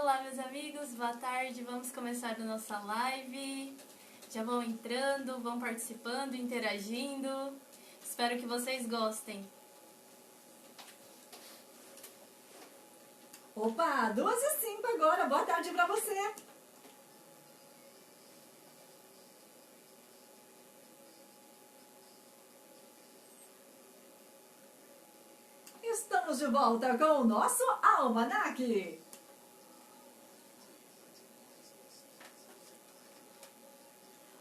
Olá, meus amigos, boa tarde. Vamos começar a nossa live. Já vão entrando, vão participando, interagindo. Espero que vocês gostem. Opa, 2h05 agora. Boa tarde pra você. Estamos de volta com o nosso Almanac.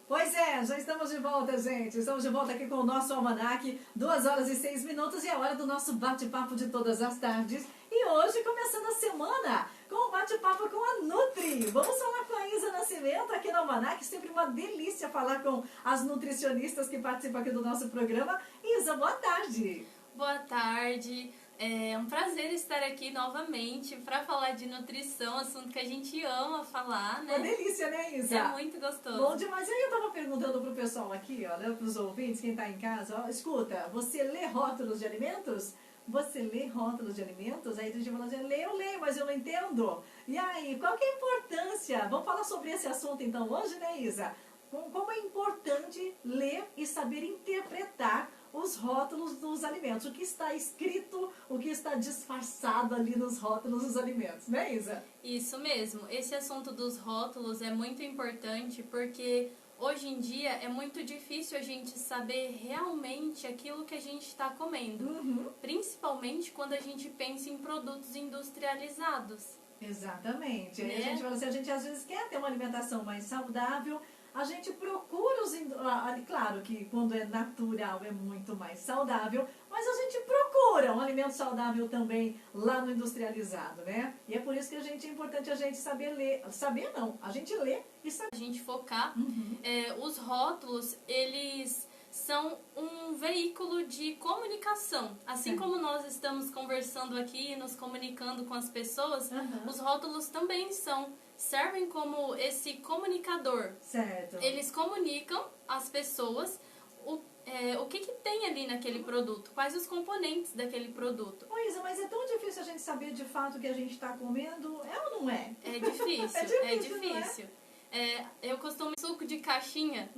Pois é, já estamos de volta, gente. Estamos de volta aqui com o nosso Almanac, 2h06 e é hora do nosso bate-papo de todas as tardes. E hoje, começando a semana, com o bate-papo com a Nutri. Vamos falar com a Isa Nascimento aqui no Almanac. Sempre uma delícia falar com as nutricionistas que participam aqui do nosso programa. Isa, boa tarde. Boa tarde. É um prazer estar aqui novamente para falar de nutrição, assunto que a gente ama falar, né? Uma delícia, né, Isa? É muito gostoso. Bom demais. E aí eu tava perguntando pro pessoal aqui, ó, né, pros ouvintes, quem tá em casa, ó, escuta, você lê rótulos de alimentos? Você lê rótulos de alimentos? Aí a gente falou assim, eu leio, mas eu não entendo. E aí, qual que é a importância? Vamos falar sobre esse assunto então hoje, né, Isa? Como é importante ler e saber interpretar os rótulos dos alimentos, o que está escrito, o que está disfarçado ali nos rótulos dos alimentos, né, Isa? Isso mesmo. Esse assunto dos rótulos é muito importante porque hoje em dia é muito difícil a gente saber realmente aquilo que a gente está comendo, principalmente quando a gente pensa em produtos industrializados. Exatamente. Né? Aí a gente fala assim, a gente às vezes quer ter uma alimentação mais saudável, a gente procura claro que quando é natural é muito mais saudável, mas a gente procura um alimento saudável também lá no industrializado, né? E é por isso que é importante a gente saber ler, saber não, a gente lê e saber. A gente focar, os rótulos, eles são um veículo de comunicação. Assim como nós estamos conversando aqui e nos comunicando com as pessoas, os rótulos também servem como esse comunicador. Certo. Eles comunicam às pessoas o que tem ali naquele produto, quais os componentes daquele produto. Ô Isa, mas é tão difícil a gente saber de fato o que a gente está comendo, é ou não é? É difícil, é difícil. Eu costumo suco de caixinha.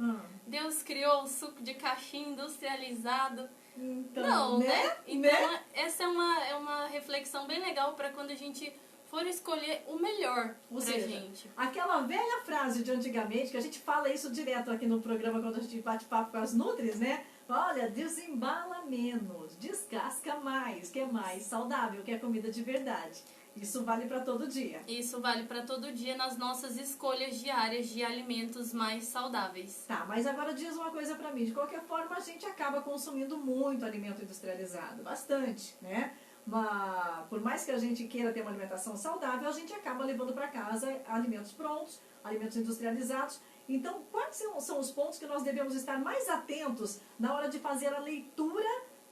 Deus criou o suco de caixinha industrializado. Então, não, né? Então, né? essa é uma reflexão bem legal para quando a gente for escolher o melhor pra gente. Aquela velha frase de antigamente, que a gente fala isso direto aqui no programa quando a gente bate papo com as Nutris, né? Olha, desembala menos, descasca mais, que é mais saudável, que é comida de verdade. Isso vale para todo dia. Isso vale para todo dia nas nossas escolhas diárias de alimentos mais saudáveis. Tá, mas agora diz uma coisa para mim. De qualquer forma, a gente acaba consumindo muito alimento industrializado. Bastante, né? Mas, por mais que a gente queira ter uma alimentação saudável, a gente acaba levando para casa alimentos prontos, alimentos industrializados. Então, quais são os pontos que nós devemos estar mais atentos na hora de fazer a leitura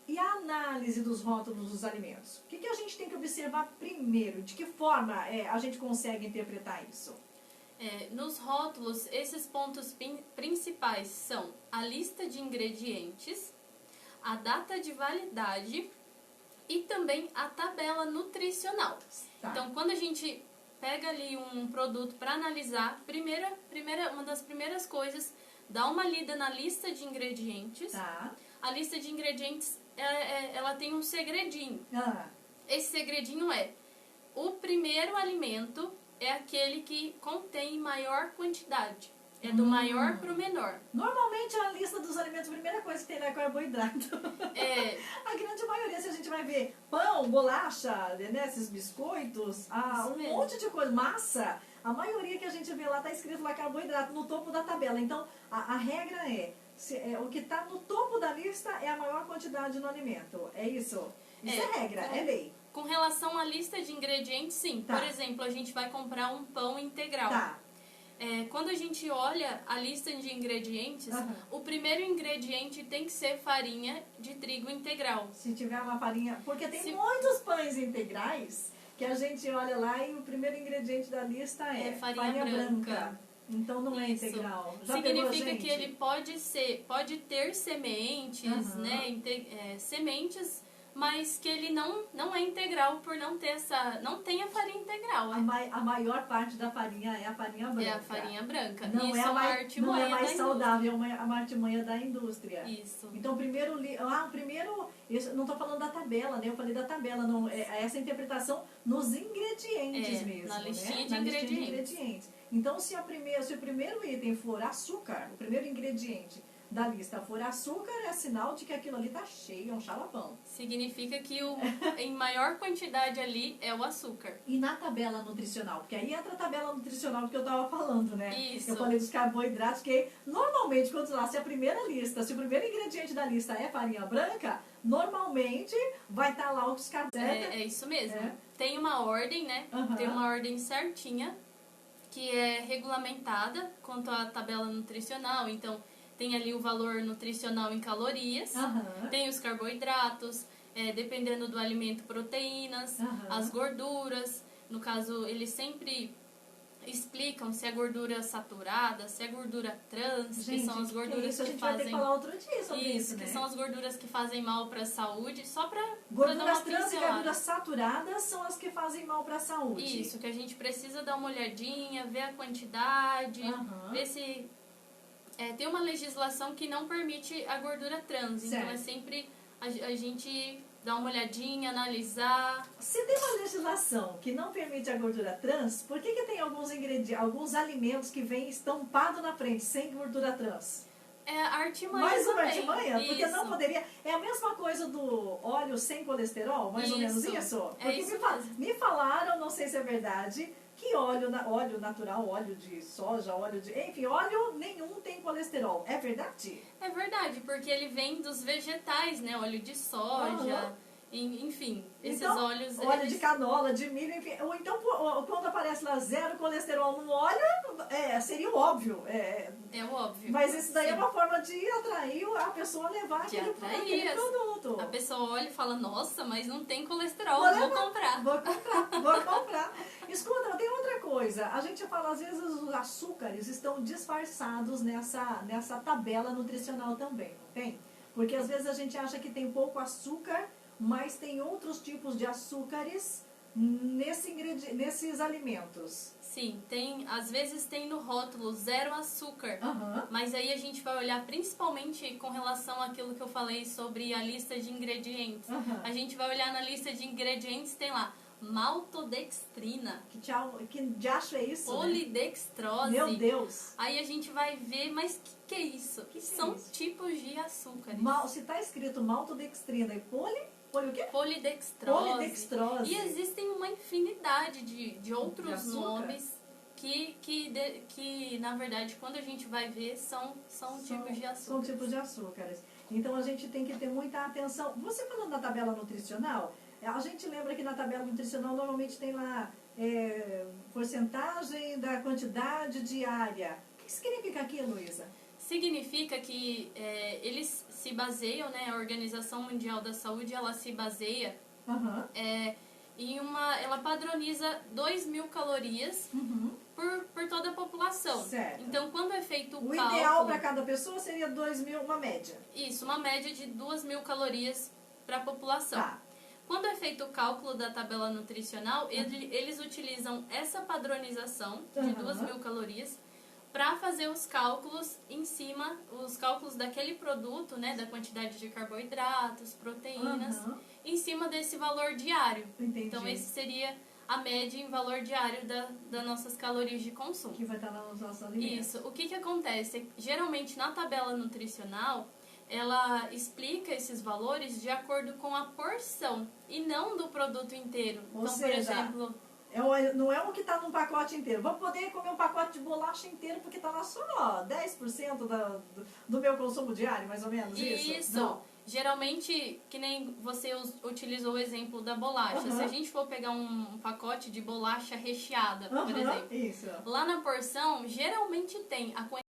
e a análise dos rótulos dos alimentos? O que a gente tem que observar primeiro? De que forma a gente consegue interpretar isso? Nos rótulos, esses pontos principais são a lista de ingredientes, a data de validade e também a tabela nutricional. Tá. Então, quando a gente pega ali um produto para analisar, uma das primeiras coisas, dá uma lida na lista de ingredientes. Tá. A lista de ingredientes, ela tem um segredinho. Esse segredinho o primeiro alimento é aquele que contém maior quantidade. É do maior para o menor. Normalmente a lista dos alimentos, a primeira coisa que tem lá é carboidrato. A grande maioria, se a gente vai ver pão, bolacha, né, esses biscoitos, monte de coisa, massa, a maioria que a gente vê lá está escrito lá carboidrato no topo da tabela. Então a regra o que está no topo da lista é a maior quantidade no alimento. É isso? Isso é regra, é lei. Com relação à lista de ingredientes, sim. Tá. Por exemplo, a gente vai comprar um pão integral. Tá. Quando a gente olha a lista de ingredientes, o primeiro ingrediente tem que ser farinha de trigo integral. Se tiver uma farinha... Porque tem muitos pães integrais que a gente olha lá e o primeiro ingrediente da lista é farinha branca. Então não é integral. Já significa que ele pode ter sementes, né? Sementes mas que ele não é integral por não ter não tem a farinha integral. A maior parte da farinha é a farinha branca. É a farinha branca. Não Isso é uma artimanha não é mais da saudável, é uma artimanha da indústria. Isso. Então, primeiro, isso, não estou falando da tabela, né? Eu falei da tabela, não, é essa interpretação nos ingredientes mesmo. Na listinha, né? de, ingredientes. Então, se o primeiro item for açúcar, o primeiro ingrediente da lista for açúcar, é sinal de que aquilo ali tá cheio, é um xalapão. Significa que em maior quantidade ali é o açúcar. E na tabela nutricional, porque aí entra a tabela nutricional que eu tava falando, né? Isso. Eu falei dos carboidratos, que normalmente, quando lá, se o primeiro ingrediente da lista é farinha branca, normalmente vai estar lá os carboidratos. É isso mesmo. Tem uma ordem, né? Tem uma ordem certinha, que é regulamentada quanto à tabela nutricional. Então, tem ali o valor nutricional em calorias, tem os carboidratos, dependendo do alimento, proteínas, as gorduras. No caso, eles sempre explicam se é gordura saturada, se é gordura trans, Gente, que são as gorduras que a gente vai ter que falar outro dia sobre isso, né? que são as gorduras que fazem mal para a saúde, só para gorduras trans e gorduras saturadas são as que fazem mal para a saúde. Isso, que a gente precisa dar uma olhadinha, ver a quantidade, ver se... tem uma legislação que não permite a gordura trans, certo. Então é sempre a gente dar uma olhadinha, analisar. Se tem uma legislação que não permite a gordura trans, por que tem alguns alimentos que vêm estampado na frente sem gordura trans? É artimanha. Mais uma também. artimanha? Porque isso. não poderia. É a mesma coisa do óleo sem colesterol, mais ou menos isso? Porque isso me falaram, não sei se é verdade, que óleo natural, óleo de soja, enfim, óleo nenhum tem colesterol. É verdade? É verdade, porque ele vem dos vegetais, né? Óleo de soja, enfim, esses então, óleos... Óleo de canola, de milho, enfim. Ou então, quando aparece lá zero colesterol no óleo, seria o óbvio. É o óbvio. Mas isso daí é uma forma de atrair a pessoa a levar aquele produto. A pessoa olha e fala, nossa, mas não tem colesterol, vou comprar. Escuta, tem outra coisa. A gente fala, às vezes, os açúcares estão disfarçados nessa tabela nutricional também, não tem? Porque às vezes a gente acha que tem pouco açúcar, mas tem outros tipos de açúcares nesses alimentos. Sim, às vezes tem no rótulo 0 açúcar, mas aí a gente vai olhar principalmente com relação àquilo que eu falei sobre a lista de ingredientes. A gente vai olhar na lista de ingredientes, tem lá maltodextrina. Que diacho é isso? Polidextrose. Né? Meu Deus! Aí a gente vai ver, mas que é isso? São tipos de açúcares. Se está escrito maltodextrina e o quê? Polidextrose. E existem uma infinidade de outros nomes que, na verdade, quando a gente vai ver, são tipos de açúcares. São tipos de açúcares. Então, a gente tem que ter muita atenção. Você falando da tabela nutricional, a gente lembra que na tabela nutricional normalmente tem lá porcentagem da quantidade diária. O que significa aquilo, Luísa? Significa que eles se baseiam, né, a Organização Mundial da Saúde, ela se baseia ela padroniza 2.000 calorias por toda a população. Certo. Então, quando é feito o cálculo... O ideal para cada pessoa seria 2.000, uma média. Isso, uma média de 2.000 calorias para a população. Tá. Quando é feito o cálculo da tabela nutricional, eles utilizam essa padronização de 2.000 calorias para fazer os cálculos em cima, os cálculos daquele produto, né, da quantidade de carboidratos, proteínas, em cima desse valor diário. Entendi. Então, esse seria a média em valor diário das nossas calorias de consumo. Que vai estar lá nos nossos alimentos. Isso. O que acontece? Geralmente, na tabela nutricional, ela explica esses valores de acordo com a porção e não do produto inteiro. Ou seja, por exemplo... não é o que está num pacote inteiro. Vou poder comer um pacote de bolacha inteiro porque está lá só 10% do meu consumo diário, mais ou menos isso? Isso. Não. Geralmente, que nem você utilizou o exemplo da bolacha. Se a gente for pegar um pacote de bolacha recheada, por exemplo, isso. Lá na porção, geralmente tem a